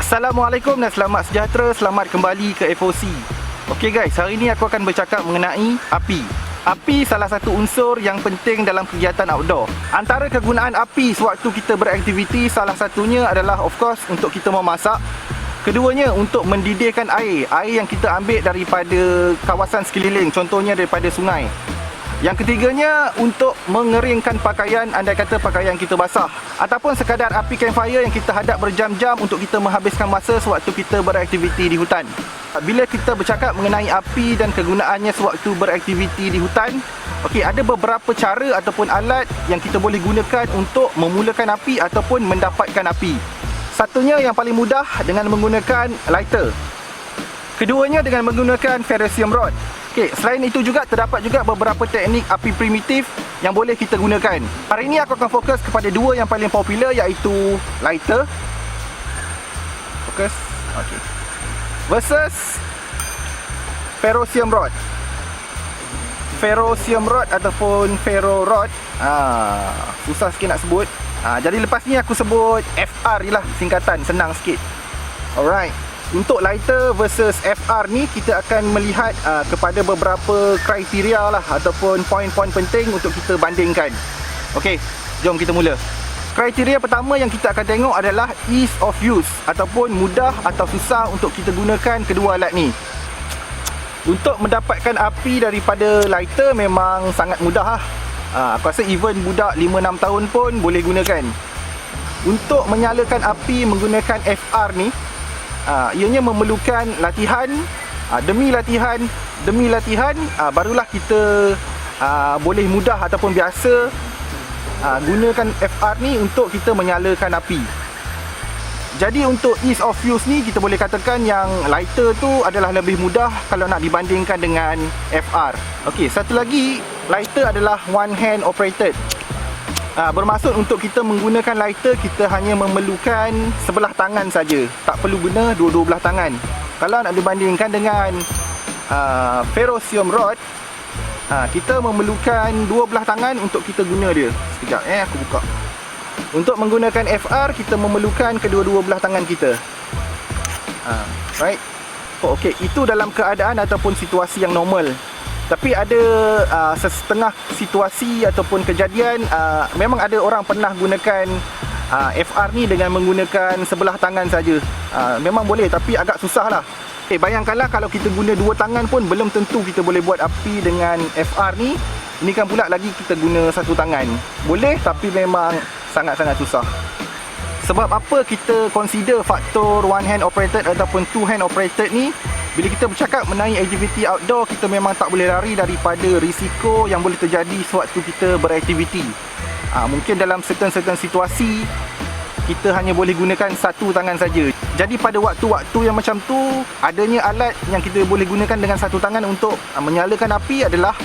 Assalamualaikum dan selamat sejahtera. Selamat kembali ke FOC. Okey guys, hari ini aku akan bercakap mengenai api. Api salah satu unsur yang penting dalam kegiatan outdoor. Antara kegunaan api sewaktu kita beraktiviti, salah satunya adalah of course untuk kita memasak. Keduanya untuk mendidihkan air yang kita ambil daripada kawasan sekeliling, contohnya daripada sungai. Yang ketiganya untuk mengeringkan pakaian, andai kata pakaian kita basah. Ataupun sekadar api campfire yang kita hadap berjam-jam untuk kita menghabiskan masa sewaktu kita beraktiviti di hutan. Bila kita bercakap mengenai api dan kegunaannya sewaktu beraktiviti di hutan, okey, ada beberapa cara ataupun alat yang kita boleh gunakan untuk memulakan api ataupun mendapatkan api. Satunya yang paling mudah dengan menggunakan lighter. Keduanya dengan menggunakan ferrocium rod. Okey, selain itu juga terdapat juga beberapa teknik api primitif yang boleh kita gunakan. Hari ini aku akan fokus kepada dua yang paling popular, iaitu lighter. Fokus. Okey. Versus ferrocium rod. Ferrocium rod ataupun ferro rod. Susah sikit nak sebut. Jadi lepas ni aku sebut FR je lah, singkatan, senang sikit. Alright. Untuk lighter versus FR ni, kita akan melihat kepada beberapa kriteria lah ataupun poin-poin penting untuk kita bandingkan. Okey, jom kita mula. Kriteria pertama yang kita akan tengok adalah ease of use ataupun mudah atau susah untuk kita gunakan kedua alat ni. Untuk mendapatkan api daripada lighter memang sangat mudah lah. Aku rasa even budak 5-6 tahun pun boleh gunakan. Untuk menyalakan api menggunakan FR ni, ianya memerlukan latihan, demi latihan, barulah kita boleh mudah ataupun biasa gunakan FR ni untuk kita menyalakan api. Jadi untuk ease of use ni, kita boleh katakan yang lighter tu adalah lebih mudah kalau nak dibandingkan dengan FR. Okey, satu lagi, lighter adalah one hand operated. Bermaksud untuk kita menggunakan lighter, kita hanya memerlukan sebelah tangan saja, tak perlu guna dua-dua belah tangan. Kalau nak dibandingkan dengan ferrocium rod, kita memerlukan dua belah tangan untuk kita guna dia. Sekejap aku buka. Untuk menggunakan FR, kita memerlukan kedua-dua belah tangan kita. Right. Okey, itu dalam keadaan ataupun situasi yang normal. Tapi ada setengah situasi ataupun kejadian, memang ada orang pernah gunakan FR ni dengan menggunakan sebelah tangan saja. Memang boleh, tapi agak susah lah. Bayangkanlah kalau kita guna dua tangan pun belum tentu kita boleh buat api dengan FR ni. Ini kan pula lagi kita guna satu tangan. Boleh, tapi memang sangat-sangat susah. Sebab apa kita consider faktor one hand operated ataupun two hand operated ni? Bila kita bercakap mengenai aktiviti outdoor, kita memang tak boleh lari daripada risiko yang boleh terjadi sewaktu kita beraktiviti. Mungkin dalam certain situasi, kita hanya boleh gunakan satu tangan saja. Jadi pada waktu-waktu yang macam tu, adanya alat yang kita boleh gunakan dengan satu tangan untuk menyalakan api adalah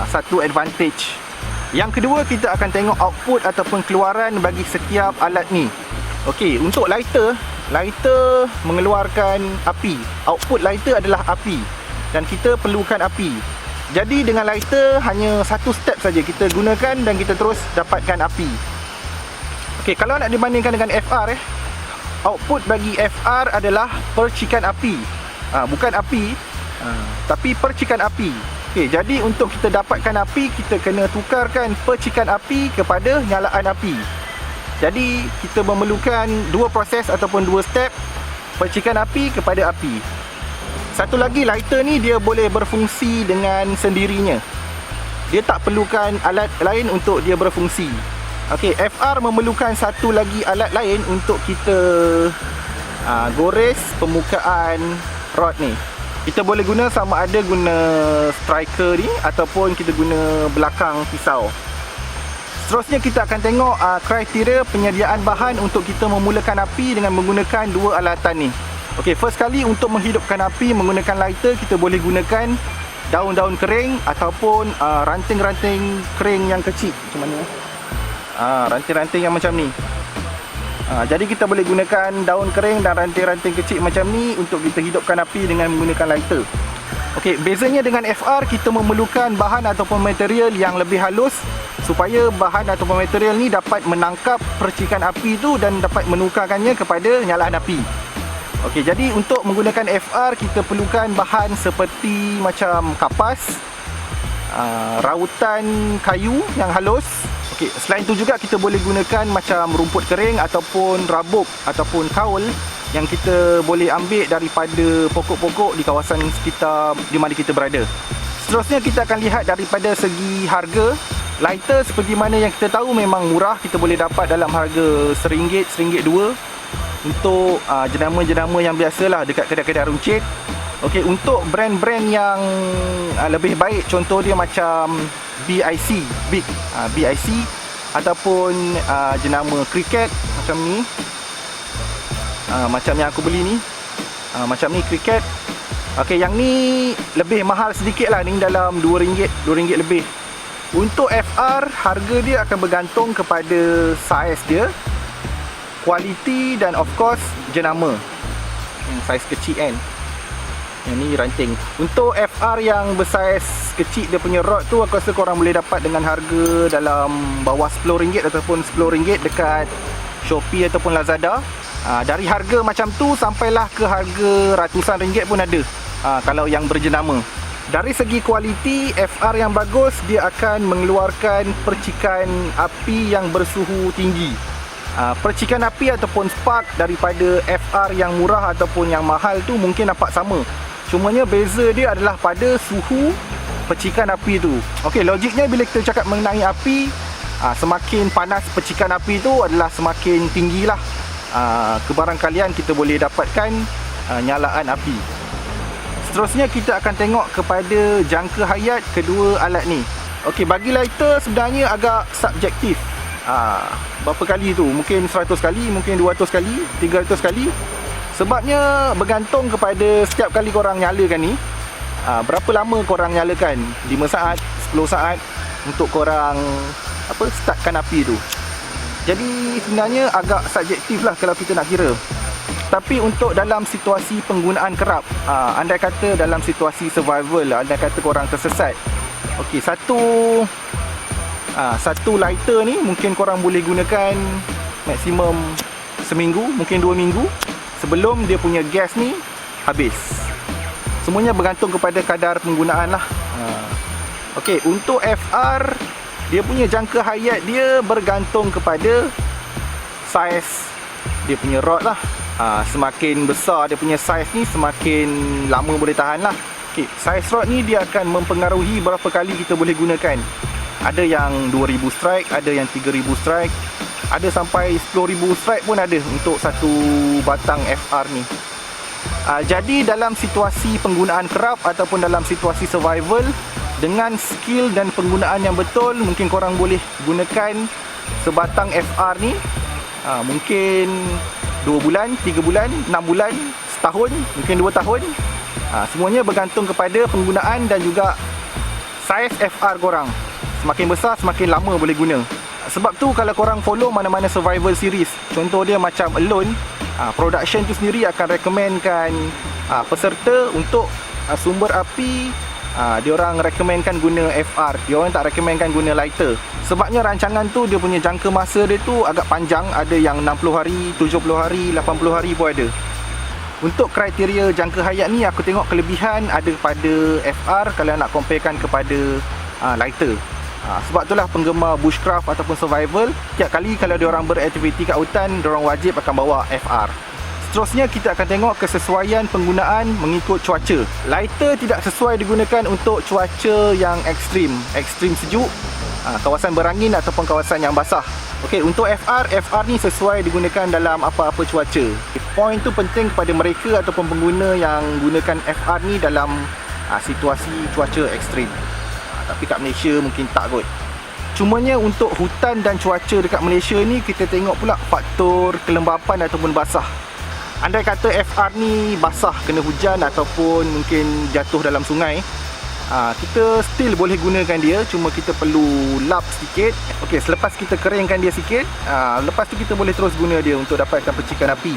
satu advantage. Yang kedua, kita akan tengok output ataupun keluaran bagi setiap alat ni. Okey, untuk lighter mengeluarkan api. Output lighter adalah api dan kita perlukan api. Jadi dengan lighter hanya satu step saja kita gunakan dan kita terus dapatkan api. Okey, kalau nak dibandingkan dengan FR, output bagi FR adalah percikan api. Bukan api, tapi percikan api. Okey, jadi untuk kita dapatkan api, kita kena tukarkan percikan api kepada nyalaan api. Jadi kita memerlukan dua proses ataupun dua step, percikan api kepada api. Satu lagi, lighter ni dia boleh berfungsi dengan sendirinya. Dia tak perlukan alat lain untuk dia berfungsi. Okey, FR memerlukan satu lagi alat lain untuk kita gores permukaan rod ni. Kita boleh guna sama ada guna striker ni ataupun kita guna belakang pisau. Seterusnya kita akan tengok kriteria penyediaan bahan untuk kita memulakan api dengan menggunakan dua alatan ni. Okey, first kali untuk menghidupkan api menggunakan lighter, kita boleh gunakan daun-daun kering ataupun ranting-ranting kering yang kecil. Macam mana? Ranting-ranting yang macam ni. Jadi kita boleh gunakan daun kering dan ranting-ranting kecil macam ni untuk kita hidupkan api dengan menggunakan lighter. Okey, bezanya dengan FR, kita memerlukan bahan ataupun material yang lebih halus supaya bahan ataupun material ni dapat menangkap percikan api tu dan dapat menukarkannya kepada nyalaan api. Okey, jadi untuk menggunakan FR kita perlukan bahan seperti macam kapas, rautan kayu yang halus. Okey, selain itu juga kita boleh gunakan macam rumput kering ataupun rabuk ataupun kaul yang kita boleh ambil daripada pokok-pokok di kawasan sekitar di mana kita berada. Seterusnya kita akan lihat daripada segi harga. Lighter seperti mana yang kita tahu memang murah, kita boleh dapat dalam harga RM1, RM1.2 untuk jenama-jenama yang biasalah dekat kedai-kedai runcit. Okey, untuk brand-brand yang lebih baik, contoh dia macam BIC, BIC ataupun jenama Cricket macam ni. Macam yang aku beli ni. Macam ni Cricket. Okey, yang ni lebih mahal sedikit lah, ni dalam RM2, RM2 lebih. Untuk FR, harga dia akan bergantung kepada saiz dia, kualiti dan of course jenama. Yang saiz kecil kan, yang ni ranting. Untuk FR yang bersaiz kecil, dia punya rod tu aku rasa korang boleh dapat dengan harga dalam bawah RM10 ataupun RM10 dekat Shopee ataupun Lazada. Dari harga macam tu sampailah ke harga ratusan ringgit pun ada, kalau yang berjenama. Dari segi kualiti, FR yang bagus dia akan mengeluarkan percikan api yang bersuhu tinggi. Percikan api ataupun spark daripada FR yang murah ataupun yang mahal tu mungkin nampak sama, cumanya beza dia adalah pada suhu percikan api tu. Okey, logiknya bila kita cakap mengenai api, semakin panas percikan api tu adalah semakin tinggilah kebarangkalian kita boleh dapatkan nyalaan api. Seterusnya kita akan tengok kepada jangka hayat kedua alat ni. Okey, bagi lighter sebenarnya agak subjektif. Berapa kali tu? Mungkin 100 kali, mungkin 200 kali, 300 kali. Sebabnya bergantung kepada setiap kali korang nyalakan ni, berapa lama korang nyalakan. 5 saat, 10 saat untuk korang startkan api tu. Jadi sebenarnya agak subjektif lah kalau kita nak kira. Tapi untuk dalam situasi penggunaan kerap, andai kata dalam situasi survival lah, andai kata korang tersesat, okey, satu lighter ni mungkin korang boleh gunakan maksimum seminggu, mungkin 2 minggu sebelum dia punya gas ni habis. Semuanya bergantung kepada kadar penggunaan lah. Okey, untuk FR, dia punya jangka hayat dia bergantung kepada saiz dia punya rod lah. Semakin besar dia punya saiz ni, semakin lama boleh tahan lah. Okay, saiz rod ni dia akan mempengaruhi berapa kali kita boleh gunakan. Ada yang 2000 strike, ada yang 3000 strike, ada sampai 10,000 strike pun ada untuk satu batang FR ni. Jadi dalam situasi penggunaan kerap ataupun dalam situasi survival, dengan skill dan penggunaan yang betul, mungkin korang boleh gunakan sebatang FR ni mungkin 2 bulan, 3 bulan, 6 bulan, setahun, mungkin 2 tahun. Semuanya bergantung kepada penggunaan dan juga saiz FR korang. Semakin besar, semakin lama boleh guna. Sebab tu kalau korang follow mana-mana survival series, contoh dia macam Alone, production tu sendiri akan recommendkan peserta untuk sumber api, diorang recommendkan guna FR, diorang tak recommendkan guna lighter. Sebabnya rancangan tu dia punya jangka masa dia tu agak panjang, ada yang 60 hari, 70 hari, 80 hari pun ada. Untuk kriteria jangka hayat ni, aku tengok kelebihan ada pada FR kalau nak comparekan kepada lighter. Sebab itulah penggemar bushcraft ataupun survival, tiap kali kalau diorang beraktiviti kat hutan, diorang wajib akan bawa FR. Seterusnya kita akan tengok kesesuaian penggunaan mengikut cuaca. Lighter tidak sesuai digunakan untuk cuaca yang ekstrim sejuk, kawasan berangin ataupun kawasan yang basah. Okey, untuk FR ni sesuai digunakan dalam apa-apa cuaca. Point tu penting kepada mereka ataupun pengguna yang gunakan FR ni dalam situasi cuaca ekstrim. Tapi kat Malaysia mungkin tak kot. Cumanya untuk hutan dan cuaca dekat Malaysia ni, kita tengok pula faktor kelembapan ataupun basah. Andai kata FR ni basah, kena hujan ataupun mungkin jatuh dalam sungai, kita still boleh gunakan dia, cuma kita perlu lap sedikit. Okey, selepas kita keringkan dia sikit, lepas tu kita boleh terus guna dia untuk dapatkan percikan api.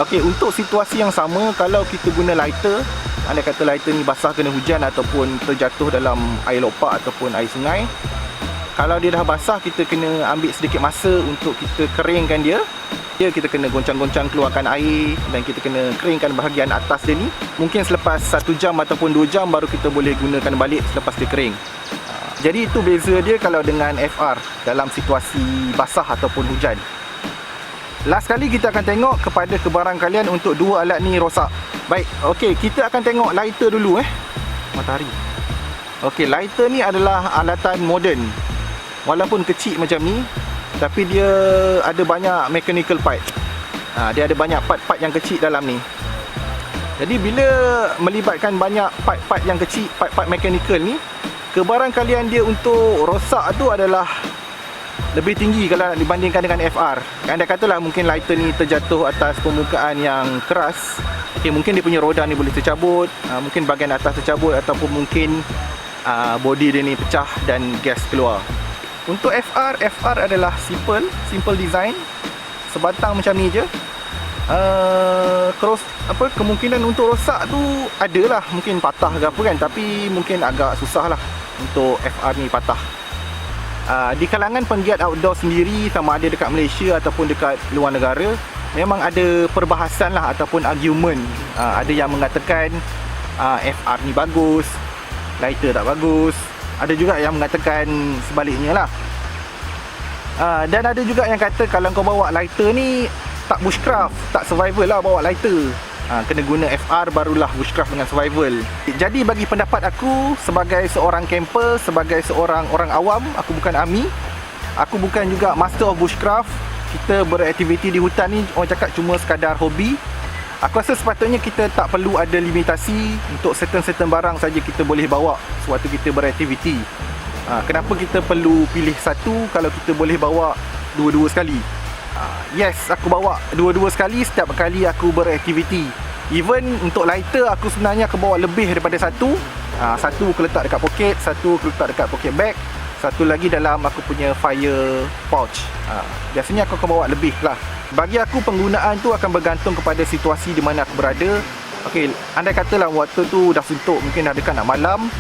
Okey, untuk situasi yang sama, kalau kita guna lighter, andai kata lighter ni basah kena hujan ataupun terjatuh dalam air lopak ataupun air sungai, kalau dia dah basah, kita kena ambil sedikit masa untuk kita keringkan dia. Dia kita kena goncang-goncang keluarkan air dan kita kena keringkan bahagian atas dia ni. Mungkin selepas 1 jam ataupun 2 jam baru kita boleh gunakan balik selepas dia kering. Jadi itu beza dia kalau dengan FR dalam situasi basah ataupun hujan. Last kali kita akan tengok kepada kebarang kalian untuk dua alat ni rosak. Baik, okey, kita akan tengok lighter dulu matahari. Okey, lighter ni adalah alatan moden. Walaupun kecil macam ni, tapi dia ada banyak mechanical part. Dia ada banyak part-part yang kecil dalam ni. Jadi bila melibatkan banyak part-part yang kecil, part-part mechanical ni, kebarang kalian dia untuk rosak tu adalah lebih tinggi kalau nak dibandingkan dengan FR. Anda katalah mungkin lighter ni terjatuh atas permukaan yang keras. Okay, mungkin dia punya roda ni boleh tercabut, mungkin bahagian atas tercabut, ataupun mungkin body dia ni pecah dan gas keluar. Untuk FR adalah simple design. Sebatang macam ni je. Kemungkinan untuk rosak tu adalah, mungkin patah ke apa kan, tapi mungkin agak susah lah untuk FR ni patah. Di kalangan penggiat outdoor sendiri, sama ada dekat Malaysia ataupun dekat luar negara, memang ada perbahasan lah ataupun argument. Ada yang mengatakan FR ni bagus, lighter tak bagus. Ada juga yang mengatakan sebaliknya lah. Dan ada juga yang kata kalau kau bawa lighter ni tak bushcraft, tak survival lah bawa lighter. Kena guna FR barulah bushcraft dengan survival. Jadi bagi pendapat aku sebagai seorang camper, sebagai seorang orang awam, aku bukan army, aku bukan juga master of bushcraft. Kita beraktiviti di hutan ni orang cakap cuma sekadar hobi. Aku rasa sepatutnya kita tak perlu ada limitasi. Untuk certain barang saja kita boleh bawa sewaktu kita beraktiviti. Kenapa kita perlu pilih satu kalau kita boleh bawa dua-dua sekali? Yes, aku bawa dua-dua sekali setiap kali aku beraktiviti. Even untuk lighter, aku sebenarnya aku bawa lebih daripada satu. Satu aku letak dekat poket, satu aku letak dekat poket bag, satu lagi dalam aku punya fire pouch. Biasanya aku akan bawa lebih lah. Bagi aku penggunaan tu akan bergantung kepada situasi di mana aku berada. Okey, andai katalah waktu tu dah suntuk, mungkin dah dekat nak malam,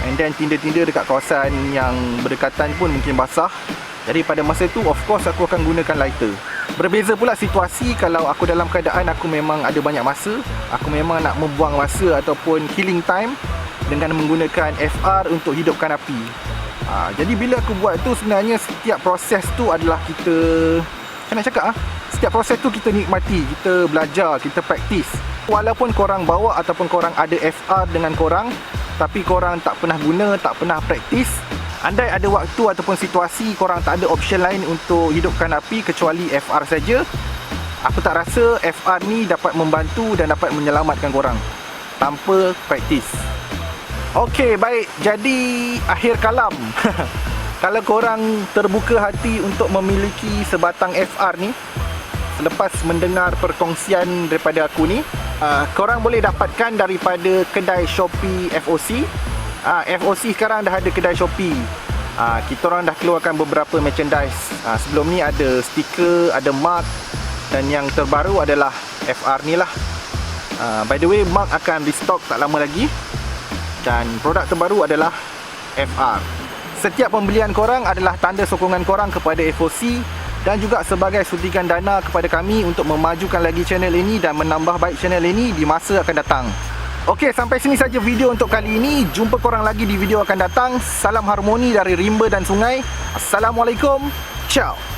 and then tinda-tinda dekat kawasan yang berdekatan pun mungkin basah. Jadi pada masa tu of course aku akan gunakan lighter. Berbeza pula situasi kalau aku dalam keadaan aku memang ada banyak masa, aku memang nak membuang masa ataupun killing time dengan menggunakan FR untuk hidupkan api. Jadi bila aku buat tu, sebenarnya setiap proses tu adalah kita, macam nak cakap setiap proses tu kita nikmati, kita belajar, kita praktis. Walaupun korang bawa ataupun korang ada FR dengan korang, tapi korang tak pernah guna, tak pernah praktis, andai ada waktu ataupun situasi korang tak ada option lain untuk hidupkan api kecuali FR saja, aku tak rasa FR ni dapat membantu dan dapat menyelamatkan korang tanpa praktis. Okey, baik. Jadi akhir kalam. Kalau korang terbuka hati untuk memiliki sebatang FR ni, selepas mendengar perkongsian daripada aku ni, korang boleh dapatkan daripada kedai Shopee FOC. FOC sekarang dah ada kedai Shopee. Kita orang dah keluarkan beberapa merchandise. Sebelum ni ada stiker, ada mug, dan yang terbaru adalah FR ni lah. By the way, mug akan restock tak lama lagi. Dan produk terbaru adalah FR. Setiap pembelian korang adalah tanda sokongan korang kepada FOC dan juga sebagai suntikan dana kepada kami untuk memajukan lagi channel ini dan menambah baik channel ini di masa akan datang. Okey, sampai sini saja video untuk kali ini. Jumpa korang lagi di video akan datang. Salam harmoni dari rimba dan sungai. Assalamualaikum. Ciao.